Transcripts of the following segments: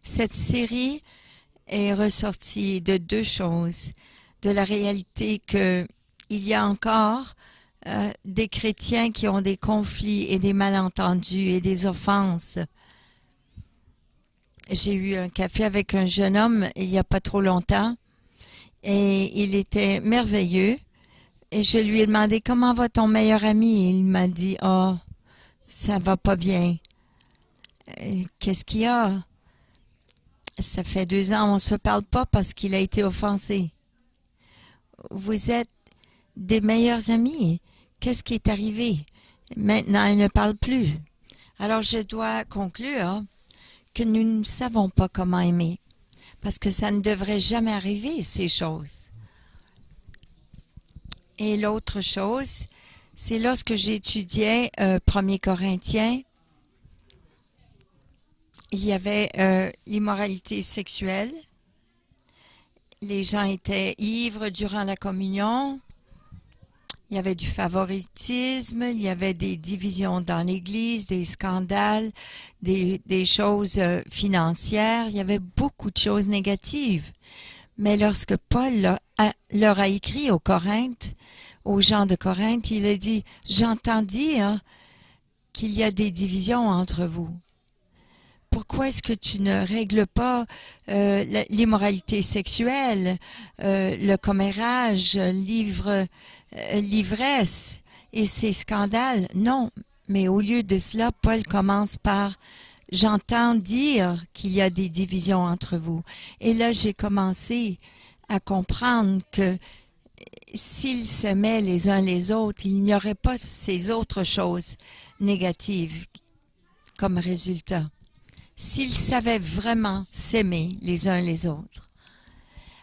Cette série est ressortie de deux choses. De la réalité qu'il y a encore des chrétiens qui ont des conflits et des malentendus et des offenses. J'ai eu un café avec un jeune homme il n'y a pas trop longtemps et il était merveilleux. Et je lui ai demandé comment va ton meilleur ami. Et il m'a dit, oh, ça va pas bien. Qu'est-ce qu'il y a? Ça fait 2 ans, on se parle pas parce qu'il a été offensé. Vous êtes des meilleurs amis. Qu'est-ce qui est arrivé? Maintenant, il ne parle plus. Alors, je dois conclure que nous ne savons pas comment aimer, parce que ça ne devrait jamais arriver, ces choses. Et l'autre chose, c'est lorsque j'étudiais 1 Corinthiens, il y avait l'immoralité sexuelle. Les gens étaient ivres durant la communion. Il y avait du favoritisme, il y avait des divisions dans l'Église, des scandales, des choses financières. Il y avait beaucoup de choses négatives. Mais lorsque Paul leur a écrit aux Corinthes, aux gens de Corinthe, il a dit, j'entends dire qu'il y a des divisions entre vous. Pourquoi est-ce que tu ne règles pas l'immoralité sexuelle, le commérage, l'ivresse et ces scandales? Non, mais au lieu de cela, Paul commence par « J'entends dire qu'il y a des divisions entre vous ». Et là, j'ai commencé à comprendre que s'ils s'aimaient les uns les autres, il n'y aurait pas ces autres choses négatives comme résultat. S'ils savaient vraiment s'aimer les uns les autres.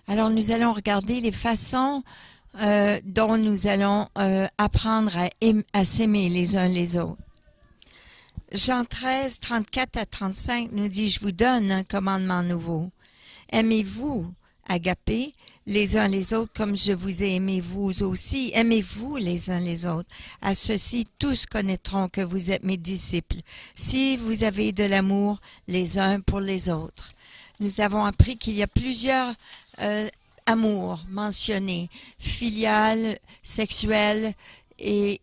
Alors, nous allons regarder les façons dont nous allons apprendre à s'aimer les uns les autres. Jean 13, 34 à 35 nous dit, « Je vous donne un commandement nouveau. Aimez-vous, agapé, les uns les autres comme je vous ai aimé vous aussi. Aimez-vous les uns les autres. À ceci, tous connaîtront que vous êtes mes disciples, si vous avez de l'amour les uns pour les autres. » Nous avons appris qu'il y a plusieurs amours mentionnés, filial, sexuel et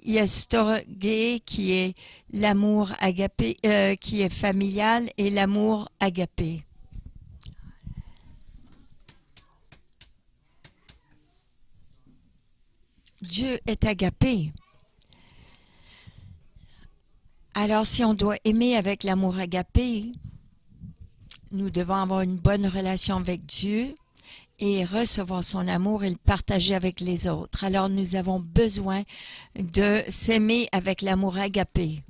il y a storgé qui est l'amour agapé, qui est familial et l'amour agapé. Dieu est agapé. Alors, si on doit aimer avec l'amour agapé, nous devons avoir une bonne relation avec Dieu et recevoir son amour et le partager avec les autres. Alors, nous avons besoin de s'aimer avec l'amour agapé.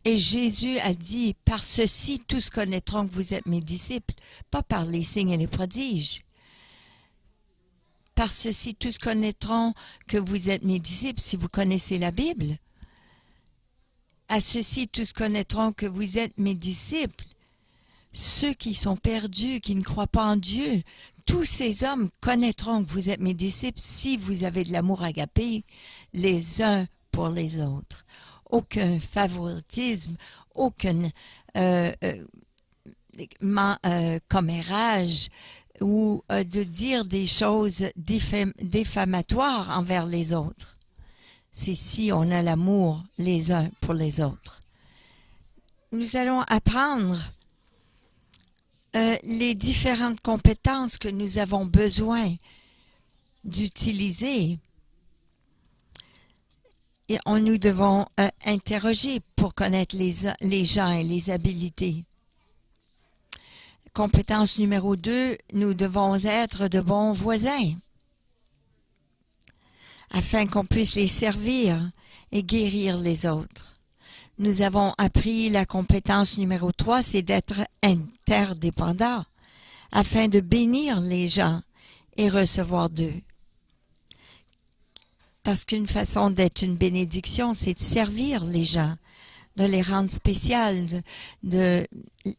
Et Jésus a dit, « Par ceci, tous connaîtront que vous êtes mes disciples, pas par les signes et les prodiges. » Par ceci, tous connaîtront que vous êtes mes disciples si vous connaissez la Bible. À ceci, tous connaîtront que vous êtes mes disciples. Ceux qui sont perdus, qui ne croient pas en Dieu, tous ces hommes connaîtront que vous êtes mes disciples si vous avez de l'amour agapé les uns pour les autres. Aucun favoritisme, aucun commérage ou de dire des choses diffamatoires envers les autres. C'est si on a l'amour les uns pour les autres. Nous allons apprendre les différentes compétences que nous avons besoin d'utiliser. Et nous devons interroger pour connaître les gens et les habiletés. Compétence numéro 2, nous devons être de bons voisins afin qu'on puisse les servir et guérir les autres. Nous avons appris la compétence numéro 3, c'est d'être interdépendant afin de bénir les gens et recevoir d'eux. Parce qu'une façon d'être une bénédiction, c'est de servir les gens, de les rendre spéciales, de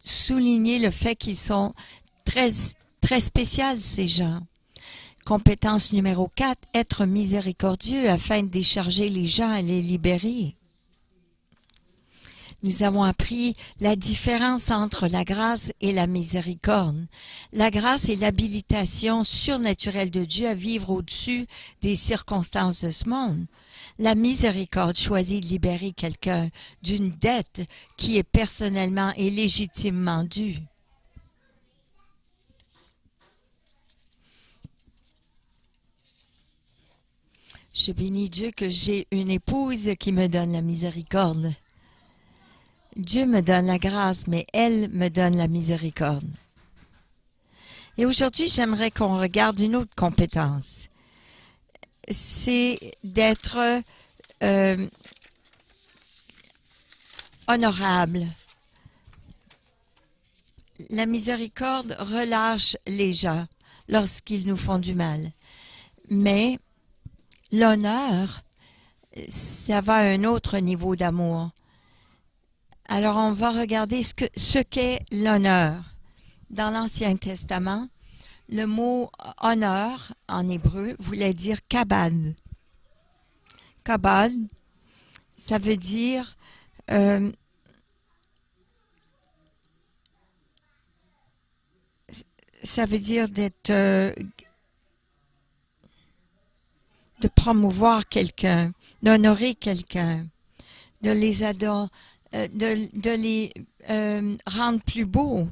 souligner le fait qu'ils sont très, très spéciaux, ces gens. Compétence numéro 4, être miséricordieux afin de décharger les gens et les libérer. Nous avons appris la différence entre la grâce et la miséricorde. La grâce est l'habilitation surnaturelle de Dieu à vivre au-dessus des circonstances de ce monde. La miséricorde choisit de libérer quelqu'un d'une dette qui est personnellement et légitimement due. Je bénis Dieu que j'ai une épouse qui me donne la miséricorde. Dieu me donne la grâce, mais elle me donne la miséricorde. Et aujourd'hui, j'aimerais qu'on regarde une autre compétence. C'est d'être honorable. La miséricorde relâche les gens lorsqu'ils nous font du mal. Mais l'honneur, ça va à un autre niveau d'amour. Alors, on va regarder ce qu'est l'honneur. Dans l'Ancien Testament, le mot honneur en hébreu voulait dire kabad. Kabad, ça veut dire d'être de promouvoir quelqu'un, d'honorer quelqu'un, de les adorer, de les rendre plus beaux,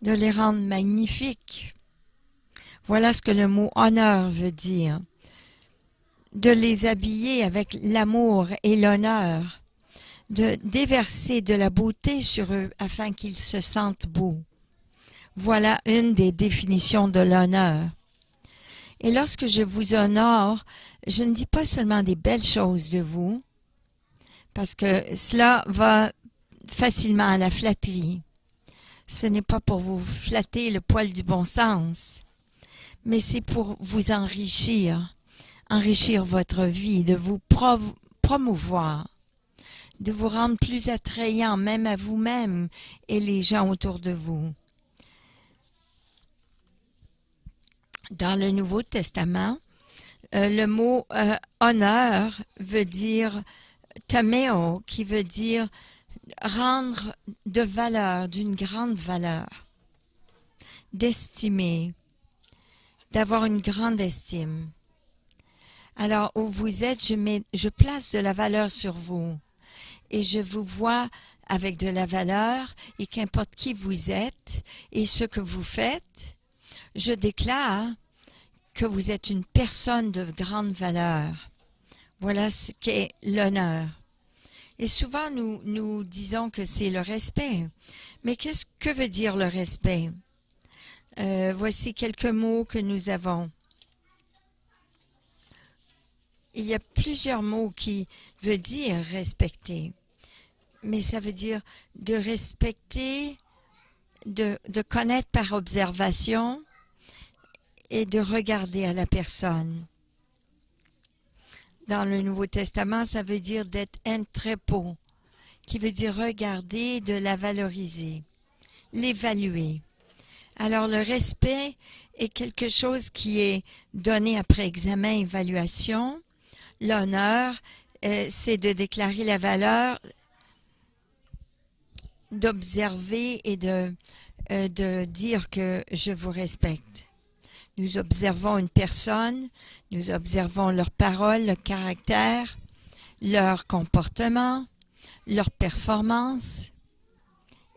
de les rendre magnifiques. Voilà ce que le mot honneur veut dire. De les habiller avec l'amour et l'honneur, de déverser de la beauté sur eux afin qu'ils se sentent beaux. Voilà une des définitions de l'honneur. Et lorsque je vous honore, je ne dis pas seulement des belles choses de vous, parce que cela va facilement à la flatterie. Ce n'est pas pour vous flatter le poil du bon sens, mais c'est pour vous enrichir votre vie, de vous promouvoir, de vous rendre plus attrayant même à vous-même et les gens autour de vous. Dans le Nouveau Testament, le mot honneur veut dire tameo, qui veut dire rendre de valeur, d'une grande valeur, d'estimer, d'avoir une grande estime. Alors, où vous êtes, je place de la valeur sur vous et je vous vois avec de la valeur et qu'importe qui vous êtes et ce que vous faites, je déclare que vous êtes une personne de grande valeur. Voilà ce qu'est l'honneur. Et souvent, nous disons que c'est le respect. Mais que veut dire le respect? Voici quelques mots que nous avons. Il y a plusieurs mots qui veulent dire respecter. Mais ça veut dire de respecter, de connaître par observation et de regarder à la personne. Dans le Nouveau Testament, ça veut dire d'être entrepôt, qui veut dire regarder, de la valoriser, l'évaluer. Alors, le respect est quelque chose qui est donné après examen, évaluation. L'honneur, c'est de déclarer la valeur, d'observer et de dire que je vous respecte. Nous observons une personne, nous observons leurs paroles, leur caractère, leur comportement, leur performance.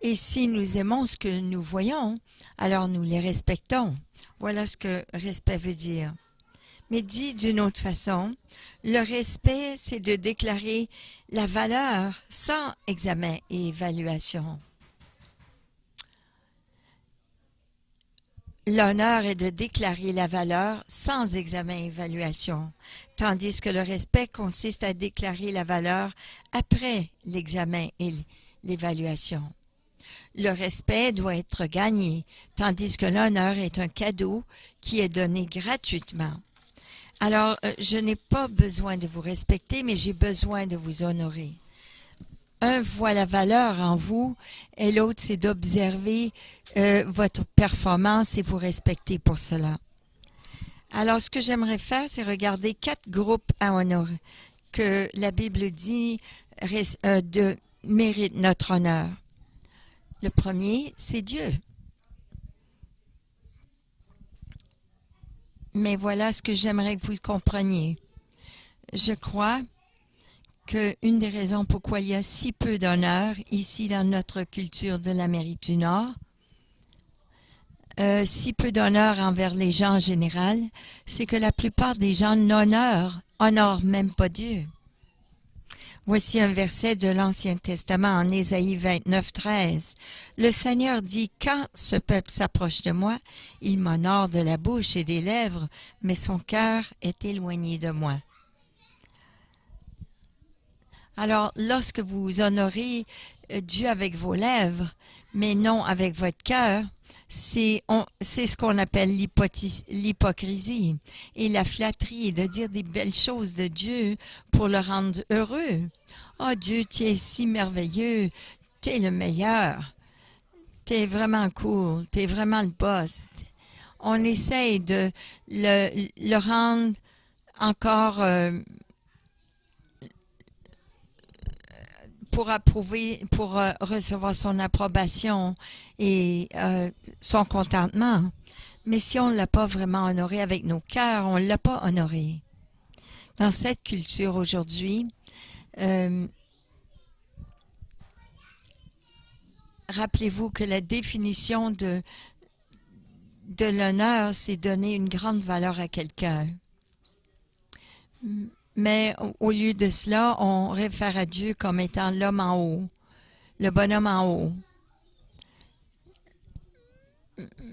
Et si nous aimons ce que nous voyons, alors nous les respectons. Voilà ce que respect veut dire. Mais dit d'une autre façon, le respect, c'est de déclarer la valeur sans examen et évaluation. L'honneur est de déclarer la valeur sans examen et évaluation, tandis que le respect consiste à déclarer la valeur après l'examen et l'évaluation. Le respect doit être gagné, tandis que l'honneur est un cadeau qui est donné gratuitement. Alors, je n'ai pas besoin de vous respecter, mais j'ai besoin de vous honorer. Un voit la valeur en vous et l'autre, c'est d'observer votre performance et vous respecter pour cela. Alors, ce que j'aimerais faire, c'est regarder 4 groupes à honorer que la Bible dit mérite notre honneur. Le premier, c'est Dieu. Mais voilà ce que j'aimerais que vous compreniez. Je crois qu'une des raisons pourquoi il y a si peu d'honneur ici dans notre culture de l'Amérique du Nord, si peu d'honneur envers les gens en général, c'est que la plupart des gens honorent même pas Dieu. Voici un verset de l'Ancien Testament en Ésaïe 29, 13. Le Seigneur dit, « Quand ce peuple s'approche de moi, il m'honore de la bouche et des lèvres, mais son cœur est éloigné de moi. » Alors, lorsque vous honorez Dieu avec vos lèvres, mais non avec votre cœur, c'est ce qu'on appelle l'hypocrisie et la flatterie, de dire des belles choses de Dieu pour le rendre heureux. « Oh Dieu, tu es si merveilleux, tu es le meilleur, tu es vraiment cool, tu es vraiment le boss. » On essaye de le rendre encore pour approuver, pour recevoir son approbation et son contentement. Mais si on ne l'a pas vraiment honoré avec nos cœurs, on ne l'a pas honoré. Dans cette culture aujourd'hui, rappelez-vous que la définition de l'honneur, c'est donner une grande valeur à quelqu'un. Mais au lieu de cela, on réfère à Dieu comme étant l'homme en haut, le bonhomme en haut.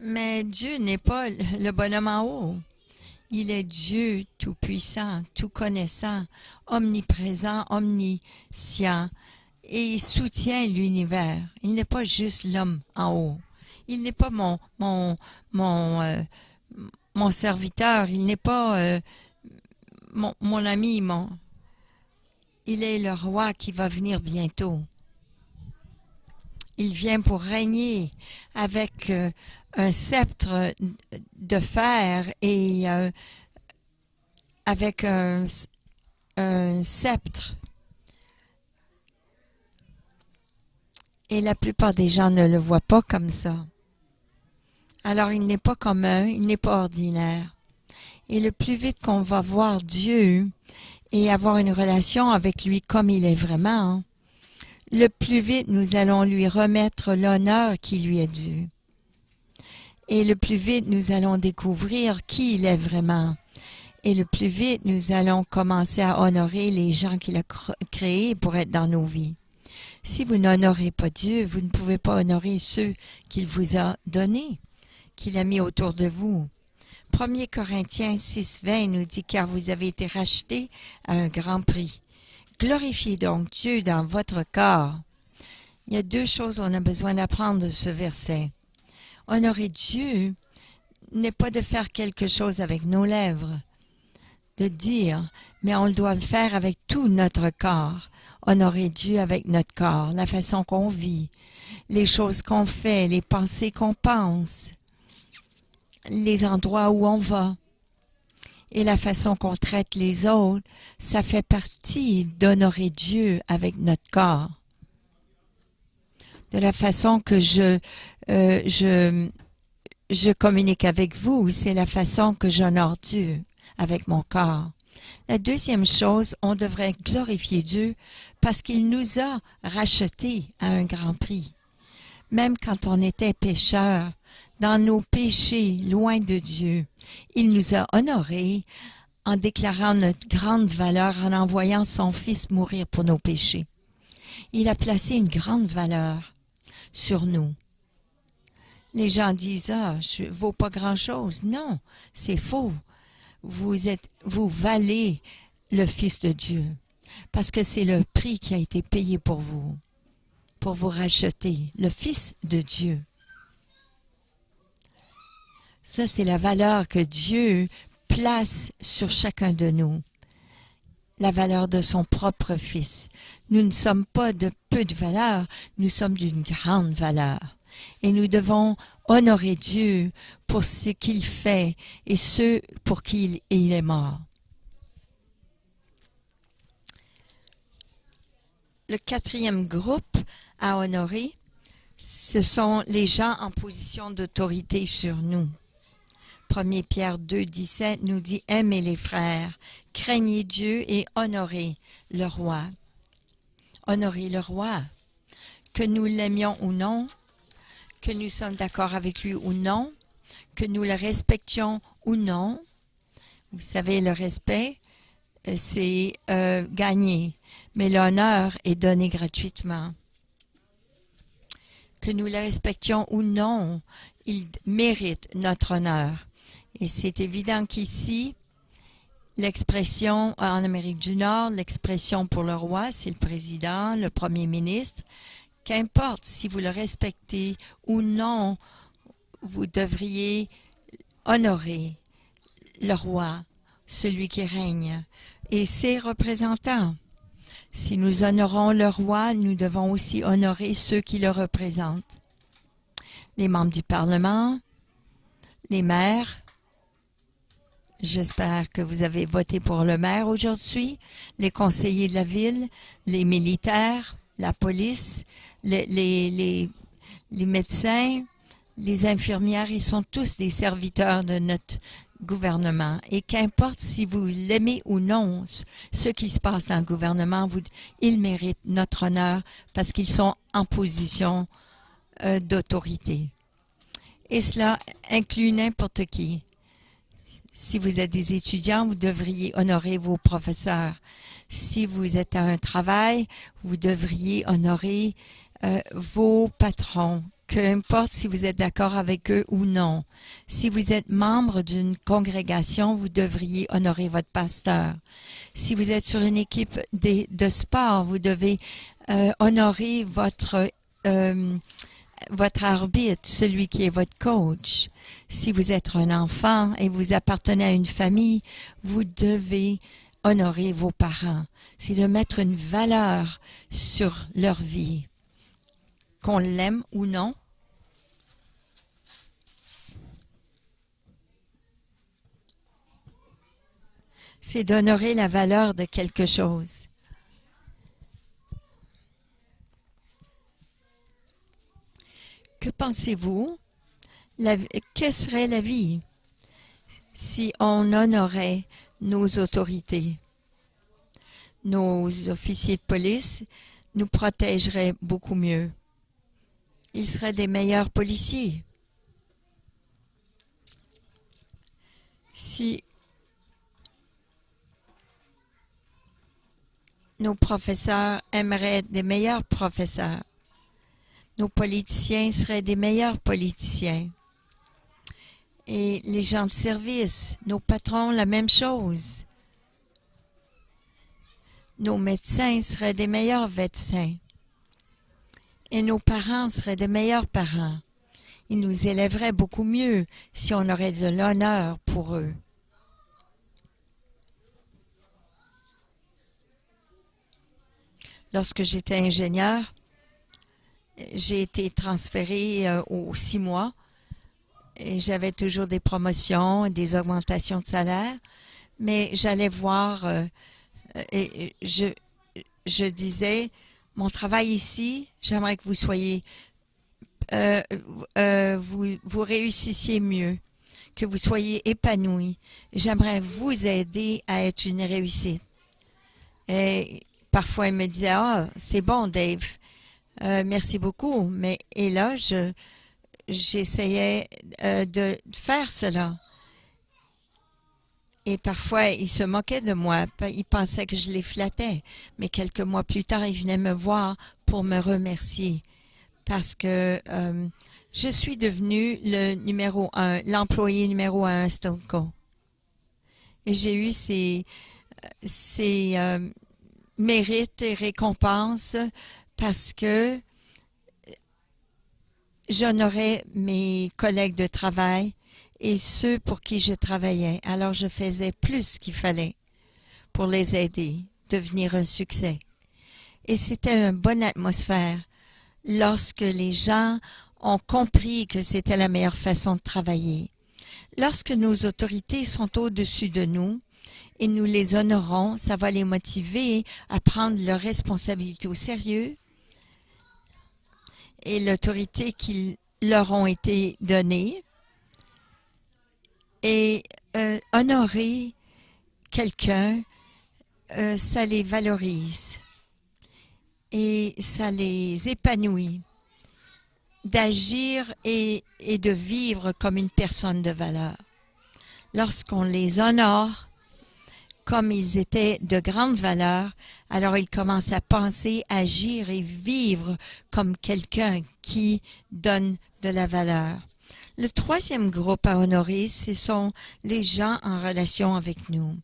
Mais Dieu n'est pas le bonhomme en haut. Il est Dieu tout-puissant, tout-connaissant, omniprésent, omniscient, et il soutient l'univers. Il n'est pas juste l'homme en haut. Il n'est pas mon serviteur. Il n'est pas mon ami. Il est le roi qui va venir bientôt. Il vient pour régner avec un sceptre de fer et avec un sceptre. Et la plupart des gens ne le voient pas comme ça. Alors, il n'est pas commun, il n'est pas ordinaire. Et le plus vite qu'on va voir Dieu et avoir une relation avec lui comme il est vraiment, le plus vite nous allons lui remettre l'honneur qui lui est dû. Et le plus vite nous allons découvrir qui il est vraiment. Et le plus vite nous allons commencer à honorer les gens qu'il a créés pour être dans nos vies. Si vous n'honorez pas Dieu, vous ne pouvez pas honorer ceux qu'il vous a donnés, qu'il a mis autour de vous. 1 Corinthiens 6,20 nous dit « Car vous avez été rachetés à un grand prix. Glorifiez donc Dieu dans votre corps. » Il y a deux choses qu'on a besoin d'apprendre de ce verset. Honorer Dieu n'est pas de faire quelque chose avec nos lèvres, de dire, mais on le doit faire avec tout notre corps. Honorer Dieu avec notre corps, la façon qu'on vit, les choses qu'on fait, les pensées qu'on pense, les endroits où on va et la façon qu'on traite les autres, ça fait partie d'honorer Dieu avec notre corps. De la façon que je communique avec vous, c'est la façon que j'honore Dieu avec mon corps. La deuxième chose, on devrait glorifier Dieu parce qu'il nous a rachetés à un grand prix. Même quand on était pécheurs, dans nos péchés, loin de Dieu, il nous a honorés en déclarant notre grande valeur, en envoyant son Fils mourir pour nos péchés. Il a placé une grande valeur sur nous. Les gens disent « Ah, je ne vaux pas grand-chose. » Non, c'est faux. Vous valez le Fils de Dieu parce que c'est le prix qui a été payé pour vous racheter, le Fils de Dieu. Ça, c'est la valeur que Dieu place sur chacun de nous, la valeur de son propre Fils. Nous ne sommes pas de peu de valeur, nous sommes d'une grande valeur. Et nous devons honorer Dieu pour ce qu'il fait et ceux pour qui il est mort. Le quatrième groupe à honorer, ce sont les gens en position d'autorité sur nous. 1 Pierre 2, 17 nous dit « Aimez les frères, craignez Dieu et honorez le roi. » Honorez le roi. Que nous l'aimions ou non, que nous sommes d'accord avec lui ou non, que nous le respections ou non. Vous savez, le respect, c'est gagné, mais l'honneur est donné gratuitement. Que nous le respections ou non, il mérite notre honneur. Et c'est évident qu'ici, l'expression en Amérique du Nord, l'expression pour le roi, c'est le président, le premier ministre. Qu'importe si vous le respectez ou non, vous devriez honorer le roi, celui qui règne, et ses représentants. Si nous honorons le roi, nous devons aussi honorer ceux qui le représentent. Les membres du Parlement, les maires. J'espère que vous avez voté pour le maire aujourd'hui, les conseillers de la ville, les militaires, la police, les médecins, les infirmières, ils sont tous des serviteurs de notre gouvernement. Et qu'importe si vous l'aimez ou non, ce qui se passe dans le gouvernement, ils méritent notre honneur parce qu'ils sont en position d'autorité. Et cela inclut n'importe qui. Si vous êtes des étudiants, vous devriez honorer vos professeurs. Si vous êtes à un travail, vous devriez honorer vos patrons. Qu'importe si vous êtes d'accord avec eux ou non. Si vous êtes membre d'une congrégation, vous devriez honorer votre pasteur. Si vous êtes sur une équipe de sport, vous devez honorer votre arbitre, celui qui est votre coach. Si vous êtes un enfant et vous appartenez à une famille, vous devez honorer vos parents. C'est de mettre une valeur sur leur vie. Qu'on l'aime ou non. C'est d'honorer la valeur de quelque chose. Que pensez-vous? Que serait la vie si on honorait nos autorités? Nos officiers de police nous protégeraient beaucoup mieux. Ils seraient des meilleurs policiers. Si nos professeurs aimeraient être des meilleurs professeurs, nos politiciens seraient des meilleurs politiciens. Et les gens de service, nos patrons, la même chose. Nos médecins seraient des meilleurs médecins. Et nos parents seraient des meilleurs parents. Ils nous élèveraient beaucoup mieux si on aurait de l'honneur pour eux. Lorsque j'étais ingénieur, j'ai été transférée aux 6 mois et j'avais toujours des promotions, des augmentations de salaire, mais j'allais voir et je disais, mon travail ici, j'aimerais que vous soyez, vous réussissiez mieux, que vous soyez épanouis. J'aimerais vous aider à être une réussite. Et parfois, il me disait, ah, c'est bon, Dave, merci beaucoup. Mais et là, j'essayais de faire cela. Et parfois, il se moquait de moi. Il pensait que je les flattais. Mais quelques mois plus tard, il venait me voir pour me remercier. Parce que je suis devenue l'employé numéro 1 à Stelco. Et j'ai eu ces mérites et récompenses parce que j'honorais mes collègues de travail et ceux pour qui je travaillais. Alors, je faisais plus qu'il fallait pour les aider, devenir un succès. Et c'était une bonne atmosphère lorsque les gens ont compris que c'était la meilleure façon de travailler. Lorsque nos autorités sont au-dessus de nous, et nous les honorons, ça va les motiver à prendre leurs responsabilités au sérieux et l'autorité qui leur ont été données. Et honorer quelqu'un, ça les valorise et ça les épanouit d'agir et de vivre comme une personne de valeur. Lorsqu'on les honore comme ils étaient de grande valeur, alors ils commencent à penser, agir et vivre comme quelqu'un qui donne de la valeur. Le troisième groupe à honorer, ce sont les gens en relation avec nous.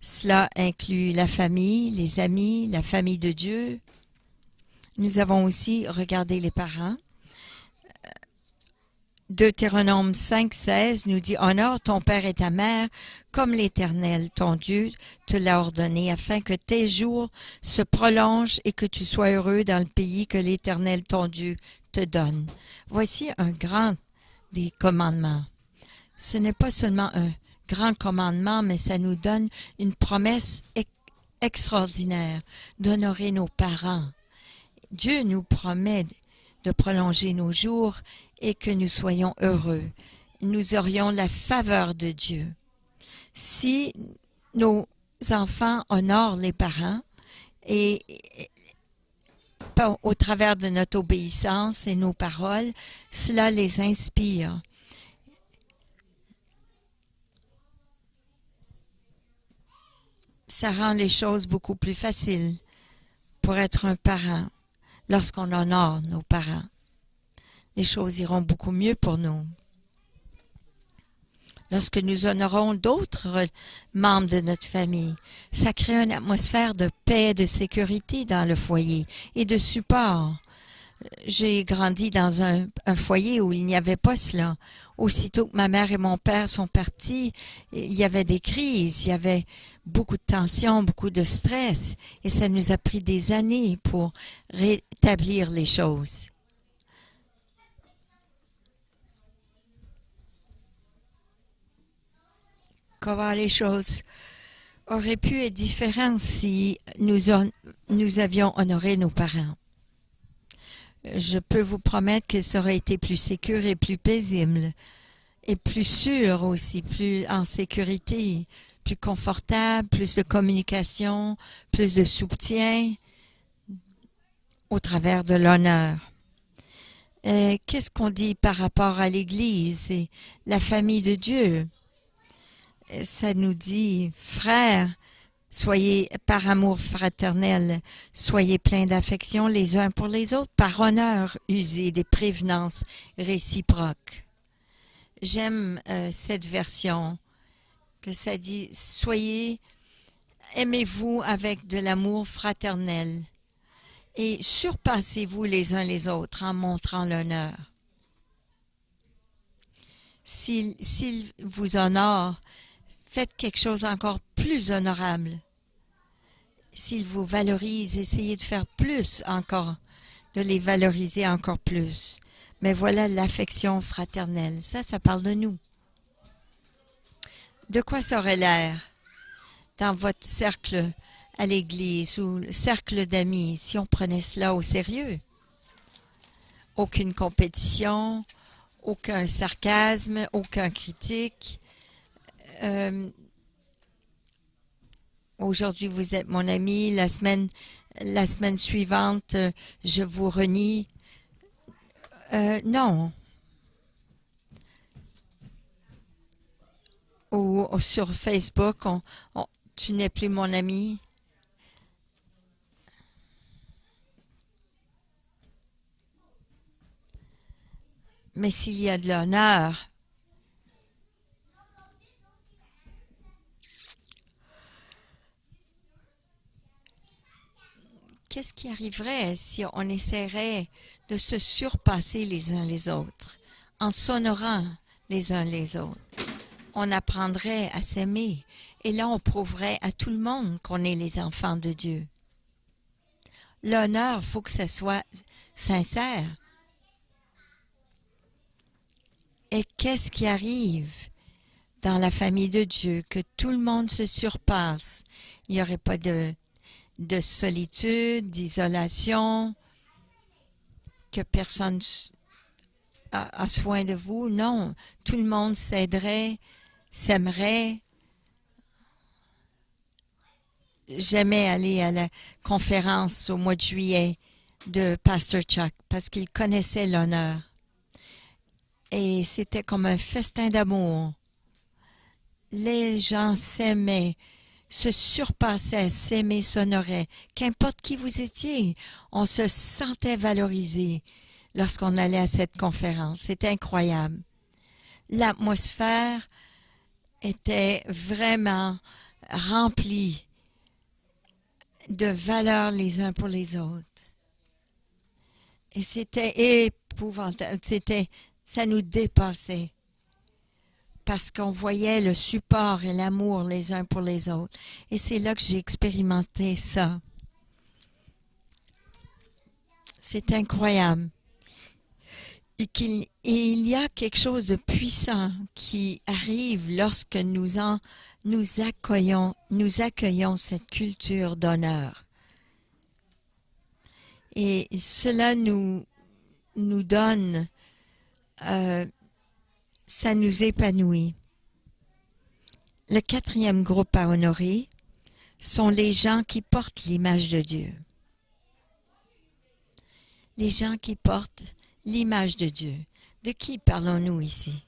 Cela inclut la famille, les amis, la famille de Dieu. Nous avons aussi regardé les parents. Deutéronome 5,16 nous dit « Honore ton père et ta mère comme l'Éternel, ton Dieu, te l'a ordonné, afin que tes jours se prolongent et que tu sois heureux dans le pays que l'Éternel, ton Dieu, te donne. » Voici un grand des commandements. Ce n'est pas seulement un grand commandement, mais ça nous donne une promesse extraordinaire d'honorer nos parents. Dieu nous promet de prolonger nos jours et que nous soyons heureux. Nous aurions la faveur de Dieu. Si nos enfants honorent les parents et au travers de notre obéissance et nos paroles, cela les inspire. Ça rend les choses beaucoup plus faciles pour être un parent lorsqu'on honore nos parents. Les choses iront beaucoup mieux pour nous. Lorsque nous honorons d'autres membres de notre famille, ça crée une atmosphère de paix, de sécurité dans le foyer et de support. J'ai grandi dans un foyer où il n'y avait pas cela. Aussitôt que ma mère et mon père sont partis, il y avait des crises, il y avait beaucoup de tension, beaucoup de stress, et ça nous a pris des années pour rétablir les choses. Comment les choses auraient pu être différentes si nous avions honoré nos parents. Je peux vous promettre que ça aurait été plus sécure et plus paisible, et plus sûr aussi, plus en sécurité, plus confortable, plus de communication, plus de soutien au travers de l'honneur. Qu'est-ce qu'on dit par rapport à l'Église et la famille de Dieu? Ça nous dit, frères, soyez par amour fraternel, soyez pleins d'affection les uns pour les autres, par honneur, usez des prévenances réciproques. J'aime cette version que ça dit, soyez, aimez-vous avec de l'amour fraternel et surpassez-vous les uns les autres en montrant l'honneur. S'il vous honore, faites quelque chose encore plus honorable. S'il vous valorise, essayez de faire plus encore, de les valoriser encore plus. Mais voilà l'affection fraternelle. Ça parle de nous. De quoi ça aurait l'air dans votre cercle à l'église ou le cercle d'amis si on prenait cela au sérieux? Aucune compétition, aucun sarcasme, aucun critique. Aujourd'hui, vous êtes mon ami. La semaine suivante, je vous renie. Non. Ou sur Facebook, tu n'es plus mon ami. Mais s'il y a de l'honneur, qu'est-ce qui arriverait si on essaierait de se surpasser les uns les autres en s'honorant les uns les autres? On apprendrait à s'aimer et là on prouverait à tout le monde qu'on est les enfants de Dieu. L'honneur, il faut que ça soit sincère. Et qu'est-ce qui arrive dans la famille de Dieu, que tout le monde se surpasse. Il n'y aurait pas de solitude, d'isolation, que personne a soin de vous. Non, tout le monde s'aiderait, s'aimerait. J'aimais aller à la conférence au mois de juillet de Pastor Chuck parce qu'il connaissait l'honneur. Et c'était comme un festin d'amour. Les gens s'aimaient, se surpassaient, s'aimaient, s'honoraient. Qu'importe qui vous étiez, on se sentait valorisé lorsqu'on allait à cette conférence. C'était incroyable. L'atmosphère était vraiment remplie de valeur les uns pour les autres. Et c'était épouvantable. Ça nous dépassait. Parce qu'on voyait le support et l'amour les uns pour les autres. Et c'est là que j'ai expérimenté ça. C'est incroyable. Et il y a quelque chose de puissant qui arrive lorsque nous accueillons cette culture d'honneur. Et cela nous donne, ça nous épanouit. Le 4e groupe à honorer sont les gens qui portent l'image de Dieu. Les gens qui portent l'image de Dieu. De qui parlons-nous ici?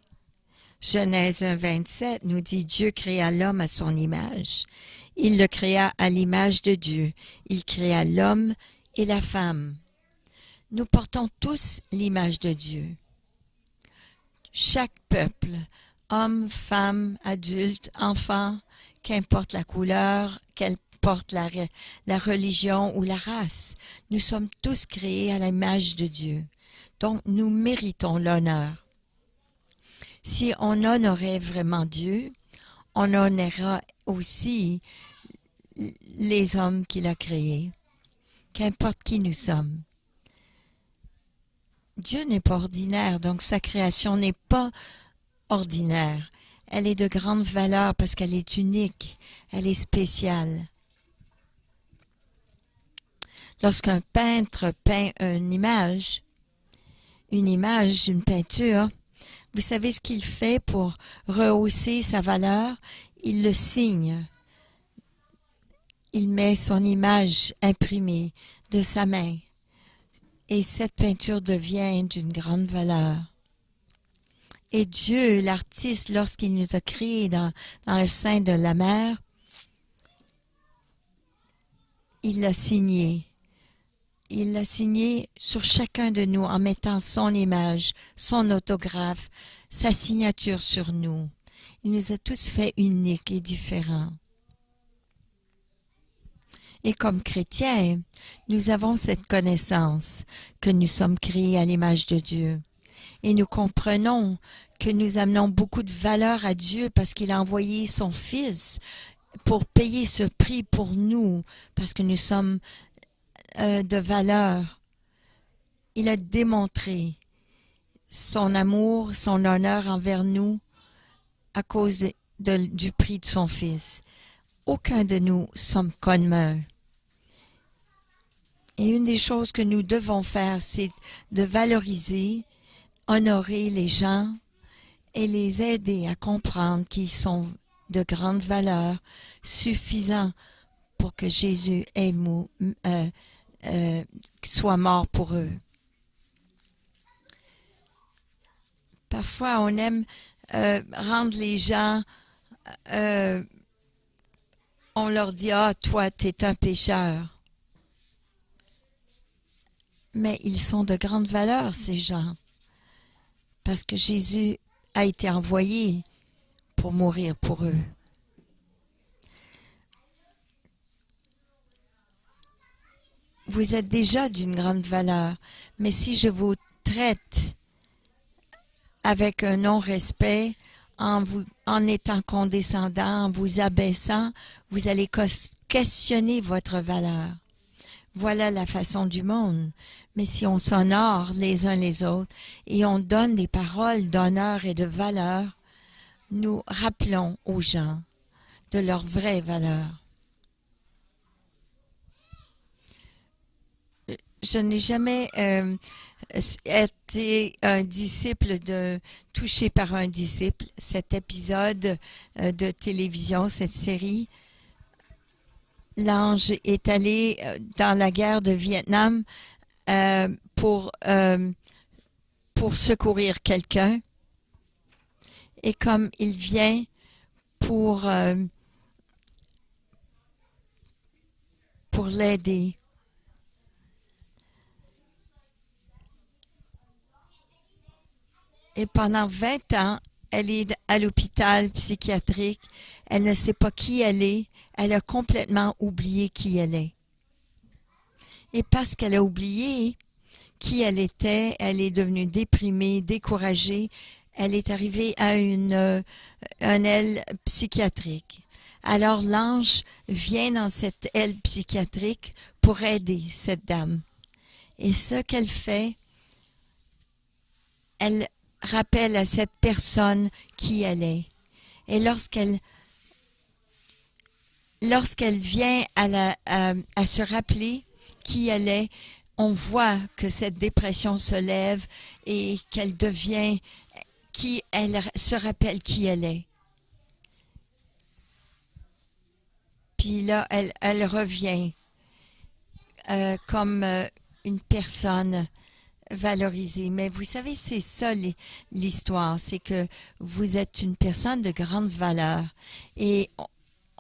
Genèse 1,27 nous dit « Dieu créa l'homme à son image. Il le créa à l'image de Dieu. Il créa l'homme et la femme. » Nous portons tous l'image de Dieu. Chaque peuple, homme, femme, adulte, enfant, qu'importe la couleur, qu'importe la religion ou la race, nous sommes tous créés à l'image de Dieu. Donc, nous méritons l'honneur. Si on honorait vraiment Dieu, on honorera aussi les hommes qu'il a créés, qu'importe qui nous sommes. Dieu n'est pas ordinaire, donc sa création n'est pas ordinaire. Elle est de grande valeur parce qu'elle est unique, elle est spéciale. Lorsqu'un peintre peint une image, une peinture, vous savez ce qu'il fait pour rehausser sa valeur? Il le signe. Il met son image imprimée de sa main. Et cette peinture devient d'une grande valeur. Et Dieu, l'artiste, lorsqu'il nous a créés dans le sein de la mère, il l'a signé. Il l'a signé sur chacun de nous en mettant son image, son autographe, sa signature sur nous. Il nous a tous fait uniques et différents. Et comme chrétiens, nous avons cette connaissance que nous sommes créés à l'image de Dieu. Et nous comprenons que nous amenons beaucoup de valeur à Dieu parce qu'il a envoyé son Fils pour payer ce prix pour nous, parce que nous sommes de valeur. Il a démontré son amour, son honneur envers nous à cause du prix de son Fils. Aucun de nous sommes communs. Et une des choses que nous devons faire, c'est de valoriser, honorer les gens et les aider à comprendre qu'ils sont de grande valeur, suffisants pour que Jésus soit mort pour eux. Parfois, on aime rendre les gens, on leur dit « Ah, toi, tu es un pécheur ». Mais ils sont de grande valeur, ces gens, parce que Jésus a été envoyé pour mourir pour eux. Vous êtes déjà d'une grande valeur, mais si je vous traite avec un non-respect, en étant condescendant, en vous abaissant, vous allez questionner votre valeur. Voilà la façon du monde. Mais si on s'honore les uns les autres et on donne des paroles d'honneur et de valeur, nous rappelons aux gens de leur vraie valeur. Je n'ai jamais été un disciple touché par un disciple. Cet épisode de télévision, cette série, l'ange est allé dans la guerre de Vietnam pour secourir quelqu'un. Et comme il vient pour l'aider. Et pendant 20 ans, elle est à l'hôpital psychiatrique. Elle ne sait pas qui elle est. Elle a complètement oublié qui elle est. Et parce qu'elle a oublié qui elle était, elle est devenue déprimée, découragée. Elle est arrivée à un aile psychiatrique. Alors l'ange vient dans cette aile psychiatrique pour aider cette dame. Et ce qu'elle fait, elle rappelle à cette personne qui elle est. Et lorsqu'elle vient à se rappeler qui elle est, on voit que cette dépression se lève et qu'elle devient elle se rappelle qui elle est. Puis là, elle revient comme une personne valorisée. Mais vous savez, c'est ça l'histoire, c'est que vous êtes une personne de grande valeur et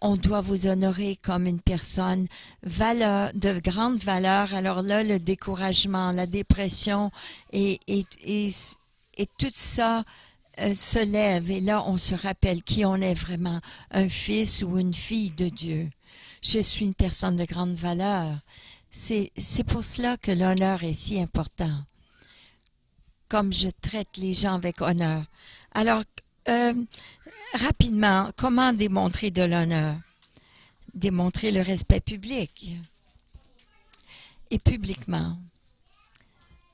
on doit vous honorer comme une personne de grande valeur. Alors là, le découragement, la dépression et tout ça se lève et là, on se rappelle qui on est vraiment, un fils ou une fille de Dieu. Je suis une personne de grande valeur. C'est pour cela que l'honneur est si important. Comme je traite les gens avec honneur. Alors, rapidement, comment démontrer de l'honneur? Démontrer le respect public et publiquement.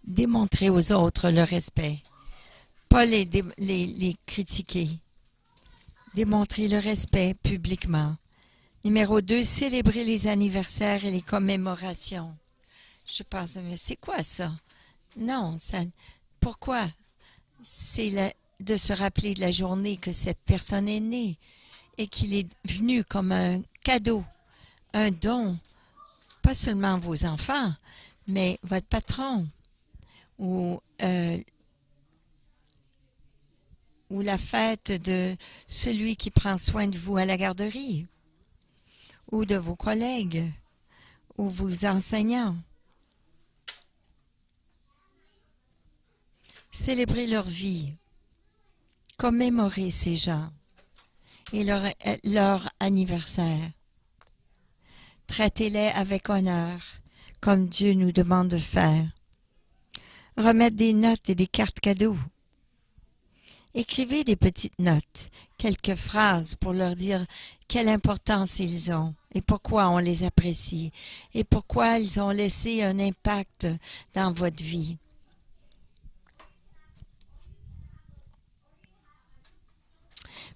Démontrer aux autres le respect. Pas les critiquer. Démontrer le respect publiquement. Numéro 2, célébrer les anniversaires et les commémorations. Je pense, mais c'est quoi ça? Non, pourquoi? C'est de se rappeler de la journée que cette personne est née et qu'il est venu comme un cadeau, un don, pas seulement vos enfants, mais votre patron ou la fête de celui qui prend soin de vous à la garderie, ou de vos collègues, ou vos enseignants. Célébrer leur vie, commémorer ces gens et leur anniversaire. Traitez-les avec honneur, comme Dieu nous demande de faire. Remettre des notes et des cartes cadeaux. Écrivez des petites notes, quelques phrases pour leur dire quelle importance ils ont et pourquoi on les apprécie et pourquoi ils ont laissé un impact dans votre vie.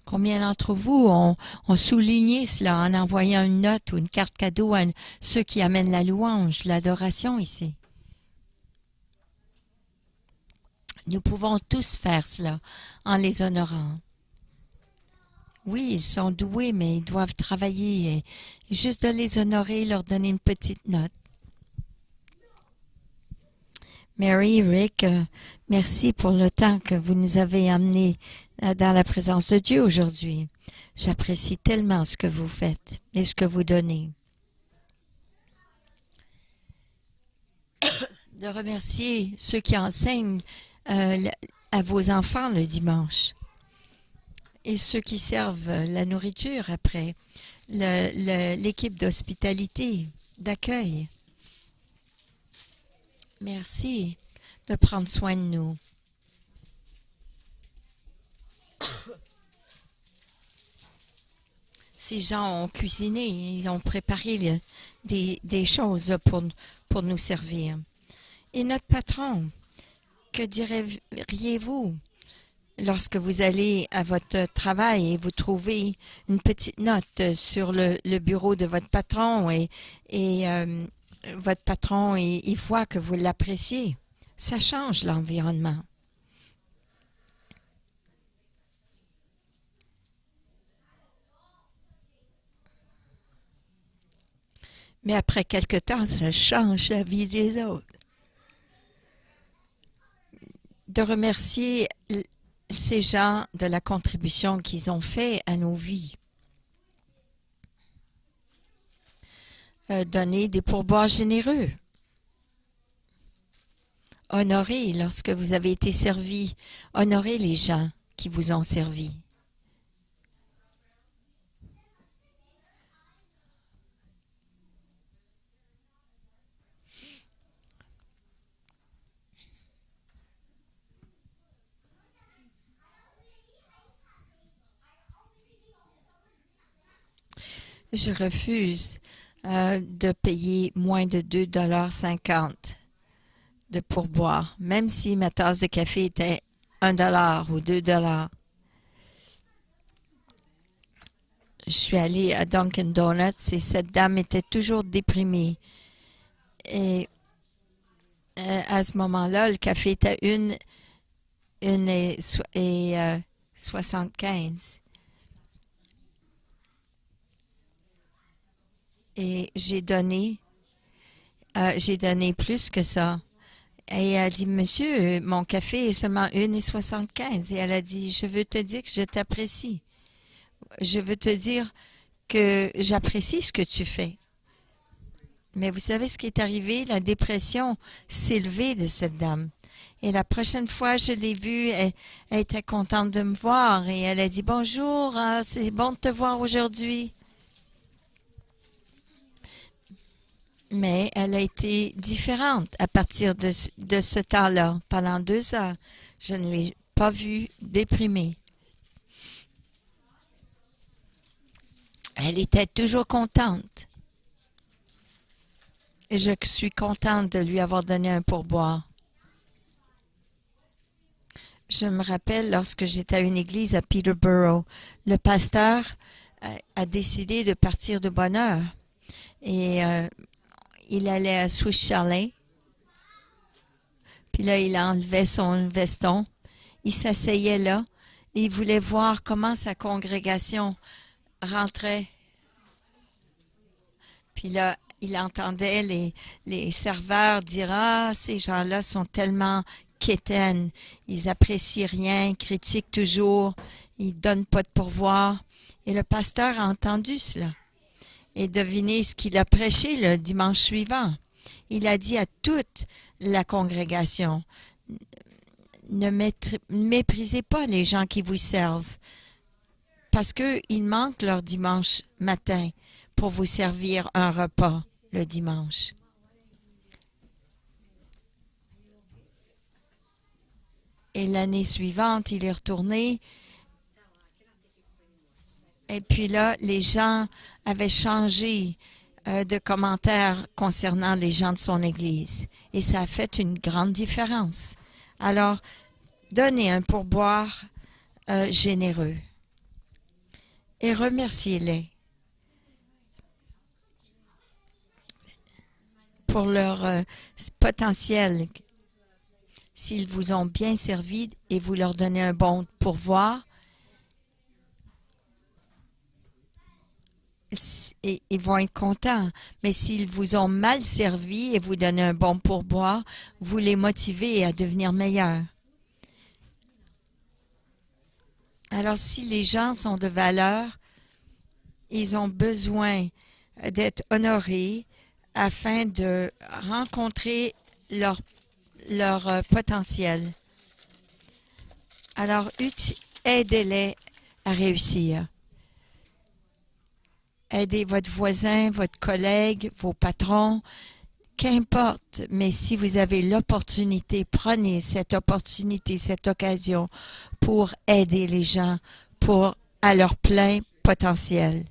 Combien d'entre vous ont souligné cela en envoyant une note ou une carte cadeau à ceux qui amènent la louange, l'adoration ici? Nous pouvons tous faire cela en les honorant. Oui, ils sont doués, mais ils doivent travailler. Et juste de les honorer, leur donner une petite note. Mary, Rick, merci pour le temps que vous nous avez amené dans la présence de Dieu aujourd'hui. J'apprécie tellement ce que vous faites et ce que vous donnez. De remercier ceux qui enseignent à vos enfants le dimanche et ceux qui servent la nourriture après, l'équipe d'hospitalité, d'accueil. Merci de prendre soin de nous. Ces gens ont cuisiné, ils ont préparé des choses pour nous servir. Et notre patron, que diriez-vous? lorsque vous allez à votre travail et vous trouvez une petite note sur le bureau de votre patron et votre patron, il voit que vous l'appréciez, ça change l'environnement. Mais après quelque temps, ça change la vie des autres. De remercier ces gens de la contribution qu'ils ont fait à nos vies. Donner des pourboires généreux. Honorer lorsque vous avez été servi. Honorer les gens qui vous ont servi. Je refuse de payer moins de 2,50 $ de pourboire, même si ma tasse de café était 1 $ ou 2 $. Je suis allée à Dunkin' Donuts et cette dame était toujours déprimée. Et à ce moment-là, le café était 1,75 $. Et j'ai donné plus que ça. Et elle a dit, monsieur, mon café est seulement 1,75 $. Et elle a dit, je veux te dire que je t'apprécie. Je veux te dire que j'apprécie ce que tu fais. Mais vous savez ce qui est arrivé? La dépression s'est levée de cette dame. Et la prochaine fois, je l'ai vue, elle était contente de me voir. Et elle a dit, bonjour, c'est bon de te voir aujourd'hui. Mais elle a été différente à partir de ce temps-là. Pendant 2 heures, je ne l'ai pas vue déprimée. Elle était toujours contente. Et je suis contente de lui avoir donné un pourboire. Je me rappelle lorsque j'étais à une église à Peterborough, le pasteur a décidé de partir de bonne heure. Et il allait à Swiss Chalet. Puis là, il enlevait son veston. Il s'asseyait là. Et il voulait voir comment sa congrégation rentrait. Puis là, il entendait les serveurs dire « Ah, ces gens-là sont tellement quétaines. Ils apprécient rien, critiquent toujours, ils donnent pas de pourboire. » Et le pasteur a entendu cela. Et devinez ce qu'il a prêché le dimanche suivant. Il a dit à toute la congrégation, ne méprisez pas les gens qui vous servent, parce qu'ils manquent leur dimanche matin pour vous servir un repas le dimanche. Et l'année suivante, il est retourné. Et puis là, les gens avaient changé de commentaires concernant les gens de son église. Et ça a fait une grande différence. Alors, donnez un pourboire généreux. Et remerciez-les pour leur potentiel. S'ils vous ont bien servi et vous leur donnez un bon pourboire, et ils vont être contents. Mais s'ils vous ont mal servi et vous donnez un bon pourboire, vous les motivez à devenir meilleurs. Alors, si les gens sont de valeur, ils ont besoin d'être honorés afin de rencontrer leur potentiel. Alors, aidez-les à réussir. Aidez votre voisin, votre collègue, vos patrons, qu'importe. Mais si vous avez l'opportunité, prenez cette opportunité, cette occasion pour aider les gens à leur plein potentiel.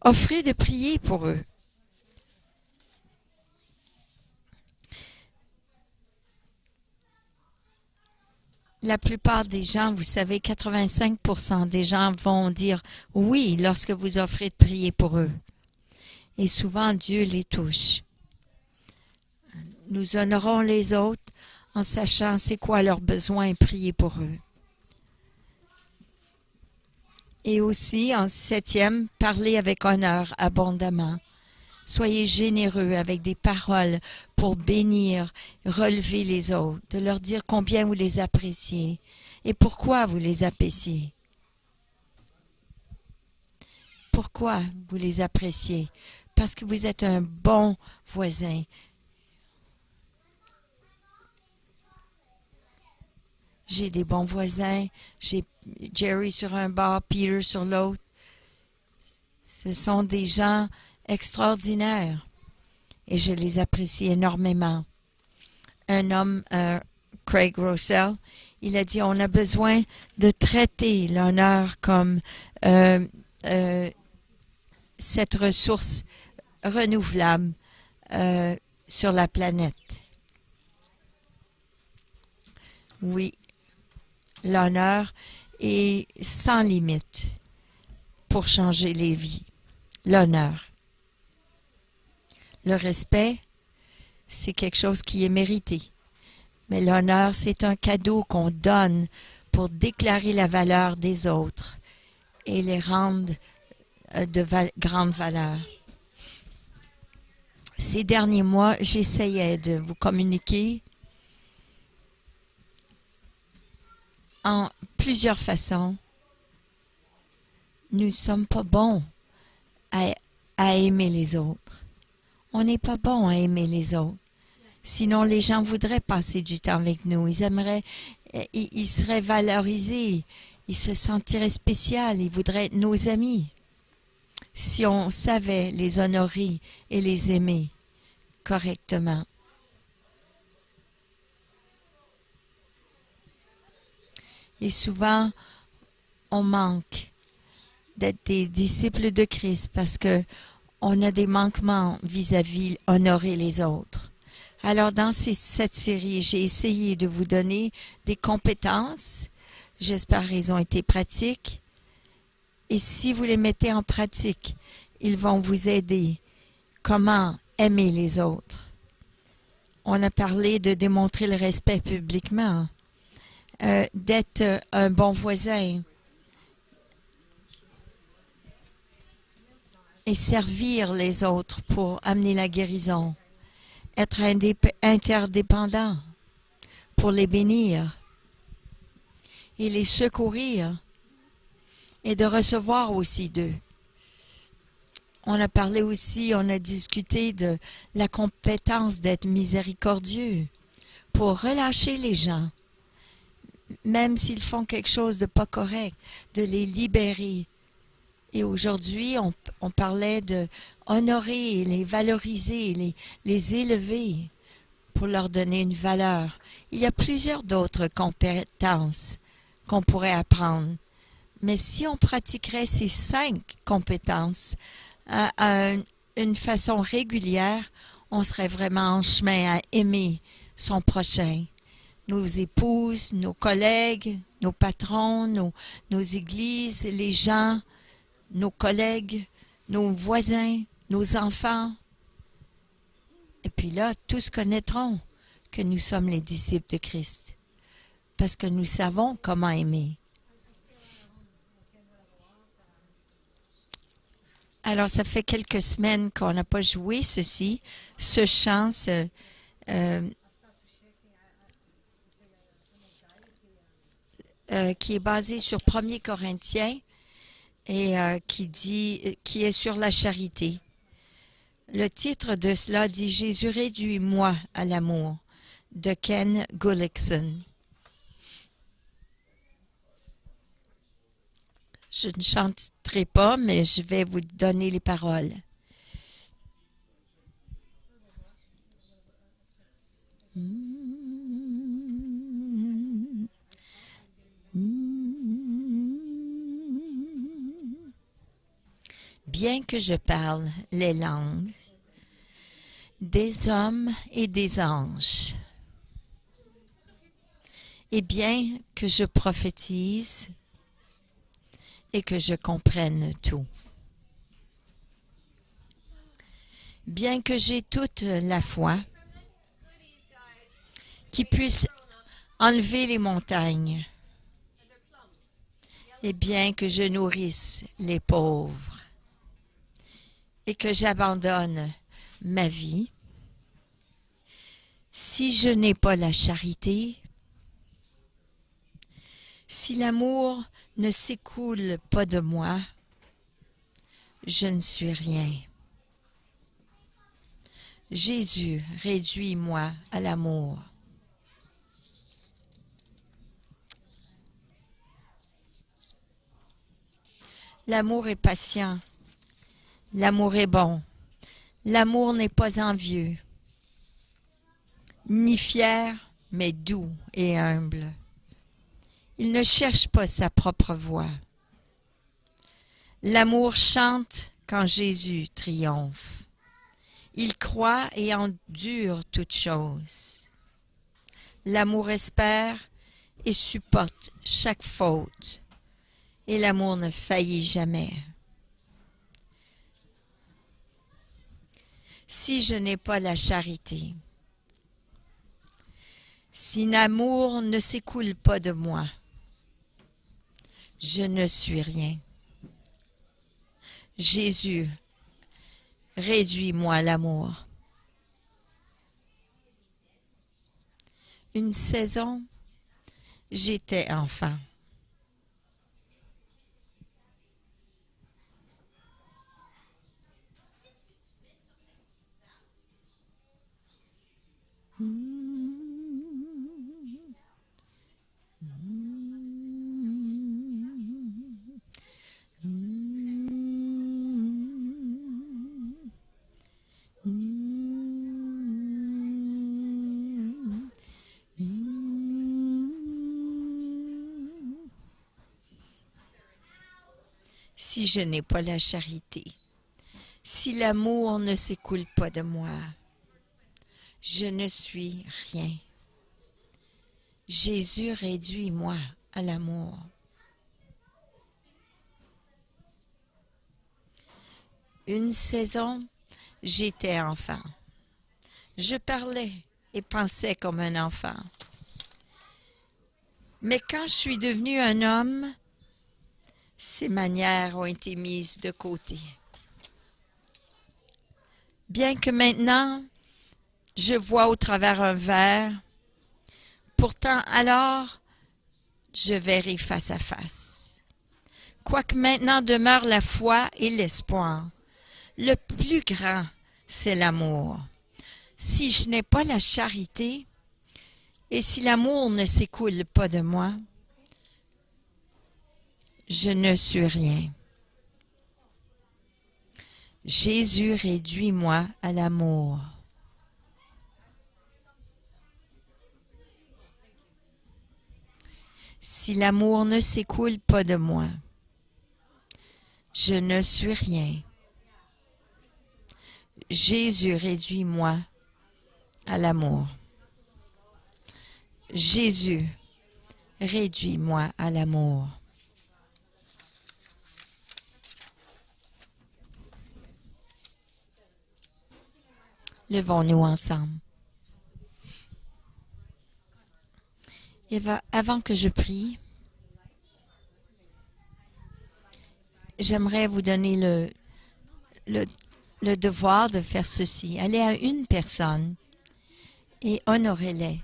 Offrez de prier pour eux. La plupart des gens, vous savez, 85% des gens vont dire oui lorsque vous offrez de prier pour eux. Et souvent, Dieu les touche. Nous honorons les autres en sachant c'est quoi leurs besoins et prier pour eux. Et aussi, en 7e, parlez avec honneur abondamment. Soyez généreux avec des paroles pour bénir, relever les autres, de leur dire combien vous les appréciez et pourquoi vous les appréciez. Pourquoi vous les appréciez? Parce que vous êtes un bon voisin. J'ai des bons voisins. J'ai Jerry sur un bord, Peter sur l'autre. Ce sont des gens extraordinaires et je les apprécie énormément. Un homme, Craig Rossell, il a dit on a besoin de traiter l'honneur comme cette ressource renouvelable sur la planète. Oui, l'honneur est sans limite pour changer les vies. L'honneur. Le respect, c'est quelque chose qui est mérité. Mais l'honneur, c'est un cadeau qu'on donne pour déclarer la valeur des autres et les rendre de grande valeur. Ces derniers mois, j'essayais de vous communiquer en plusieurs façons. Nous ne sommes pas bons à aimer les autres. On n'est pas bon à aimer les autres. Sinon, les gens voudraient passer du temps avec nous. Ils aimeraient, ils seraient valorisés. Ils se sentiraient spéciaux. Ils voudraient être nos amis. Si on savait les honorer et les aimer correctement. Et souvent, on manque d'être des disciples de Christ parce que on a des manquements vis-à-vis honorer les autres. Alors, dans cette série, j'ai essayé de vous donner des compétences. J'espère qu'elles ont été pratiques. Et si vous les mettez en pratique, ils vont vous aider. Comment aimer les autres? On a parlé de démontrer le respect publiquement, d'être un bon voisin et servir les autres pour amener la guérison. Être interdépendant pour les bénir et les secourir et de recevoir aussi d'eux. On a parlé aussi, on a discuté de la compétence d'être miséricordieux pour relâcher les gens, même s'ils font quelque chose de pas correct, de les libérer. Et aujourd'hui, on parlait de honorer, les valoriser, les élever pour leur donner une valeur. Il y a plusieurs d'autres compétences qu'on pourrait apprendre. Mais si on pratiquerait ces 5 compétences à une façon régulière, on serait vraiment en chemin à aimer son prochain. Nos épouses, nos collègues, nos patrons, nos églises, les gens, nos collègues, nos voisins, nos enfants. Et puis là, tous connaîtront que nous sommes les disciples de Christ, parce que nous savons comment aimer. Alors, ça fait quelques semaines qu'on n'a pas joué ce chant, qui est basé sur 1 Corinthiens et qui est sur la charité. Le titre de cela dit « Jésus réduis-moi à l'amour » de Ken Gullickson. Je ne chanterai pas, mais je vais vous donner les paroles. Bien que je parle les langues des hommes et des anges, Et bien que je prophétise et que je comprenne tout. Bien que j'ai toute la foi qui puisse enlever les montagnes, et bien que je nourrisse les pauvres et que j'abandonne ma vie, si je n'ai pas la charité, si l'amour ne s'écoule pas de moi, je ne suis rien. Jésus, réduis-moi à l'amour. L'amour est patient. L'amour est bon. L'amour n'est pas envieux, ni fier, mais doux et humble. Il ne cherche pas sa propre voix. L'amour chante quand Jésus triomphe. Il croit et endure toutes choses. L'amour espère et supporte chaque faute. Et l'amour ne faillit jamais. Si je n'ai pas la charité, si l'amour ne s'écoule pas de moi, je ne suis rien. Jésus, réduis-moi l'amour. Une saison, j'étais enfant. Si je n'ai pas la charité, si l'amour ne s'écoule pas de moi, je ne suis rien. Jésus, réduis-moi à l'amour. Une saison, j'étais enfant. Je parlais et pensais comme un enfant. Mais quand je suis devenu un homme, ces manières ont été mises de côté. Bien que maintenant, je vois au travers un verre, pourtant alors, je verrai face à face. Quoique maintenant demeure la foi et l'espoir, le plus grand, c'est l'amour. Si je n'ai pas la charité, et si l'amour ne s'écoule pas de moi, je ne suis rien. Jésus, réduis-moi à l'amour. Si l'amour ne s'écoule pas de moi, je ne suis rien. Jésus, réduis-moi à l'amour. Jésus, réduis-moi à l'amour. Levons-nous ensemble. Et avant que je prie, j'aimerais vous donner le devoir de faire ceci. Allez à une personne et honorez-les.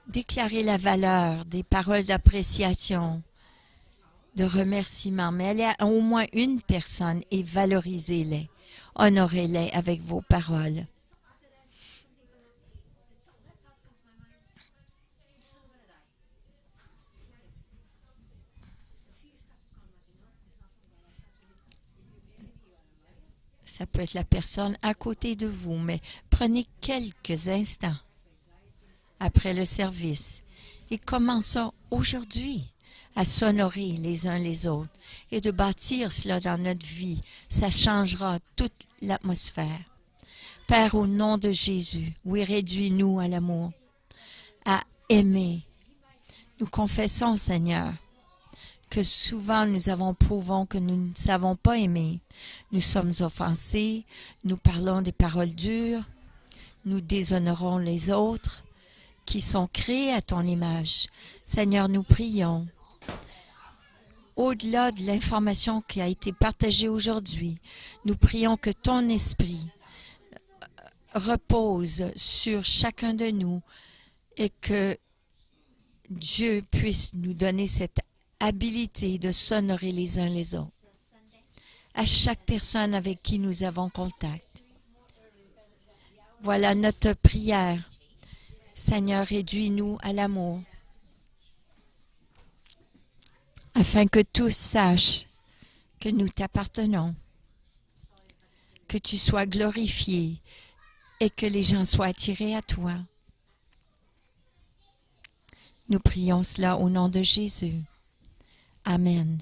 Déclarez la valeur des paroles d'appréciation, de remerciement, mais allez à au moins une personne et valorisez-les. Honorez-les avec vos paroles. Ça peut être la personne à côté de vous, mais prenez quelques instants après le service et commençons aujourd'hui à s'honorer les uns les autres et de bâtir cela dans notre vie. Ça changera toute l'atmosphère. Père, au nom de Jésus, oui, réduis-nous à l'amour, à aimer. Nous confessons, Seigneur, que souvent nous avons prouvons que nous ne savons pas aimer. Nous sommes offensés, nous parlons des paroles dures, nous déshonorons les autres qui sont créés à ton image. Seigneur, nous prions. Au-delà de l'information qui a été partagée aujourd'hui, nous prions que ton esprit repose sur chacun de nous et que Dieu puisse nous donner cette habilité de s'honorer les uns les autres. À chaque personne avec qui nous avons contact. Voilà notre prière. Seigneur, réduis-nous à l'amour, afin que tous sachent que nous t'appartenons, que tu sois glorifié et que les gens soient attirés à toi. Nous prions cela au nom de Jésus. Amen.